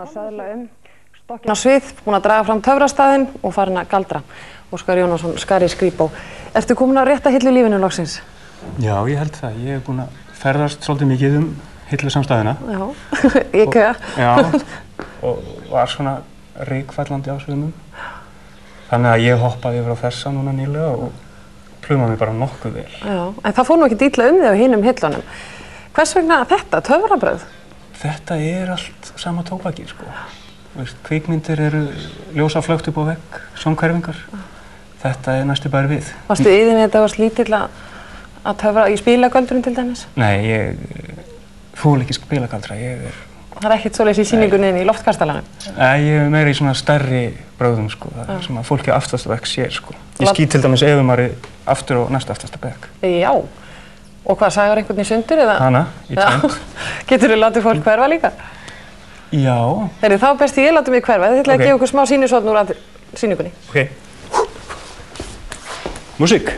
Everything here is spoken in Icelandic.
Að söðla stokkinn á svið, búinn að draga fram töfrastafinn og farin að galdra. Óskar Jónasson, Skari Skrýpó. Ertu komin á rétta hillu í lífinu loksins? Já, ég held það. Ég hef búinn að ferðast svolítið mikið hillusamstæðina. Já, IKEA. Já, og var svona reykfællandi á sviðum. Þannig að ég hoppaði yfir á þessa núna nýlega og plumaði mig bara nokkuð vel. Já, en það fór nú ekki illa þig á hinum hillunum. Hvers vegna þetta, töfrabrauð? Þetta allt sama tóbakið, sko. Kvikmyndir eru ljósaflögt upp á vegg, sjónhverfingar. Þetta næstu bara við. Varstu yðin þetta varst lítill að töfra í spilagöldrun til dæmis? Nei, ég þoli ekki spilagaldra. Það er ekkert svoleiðis í sýningunni í loftkastalanum? Nei, ég meira í svona stærri brauðum, sko. Það sem að fólki á aftasta bekk sér, sko. Ég skýt til dæmis Eðumari aftur og næstu aftasta bekk. Já. Og hvað, sagar einhvern í sundur eða? Hana, í tvend. Geturðu látið fólk hverfa líka? Já. Þegar þá best ég látum mig hverfa. Þið ætlaði að gefa okkur smá sýnishorn úr sýningunni. Ok. Músík.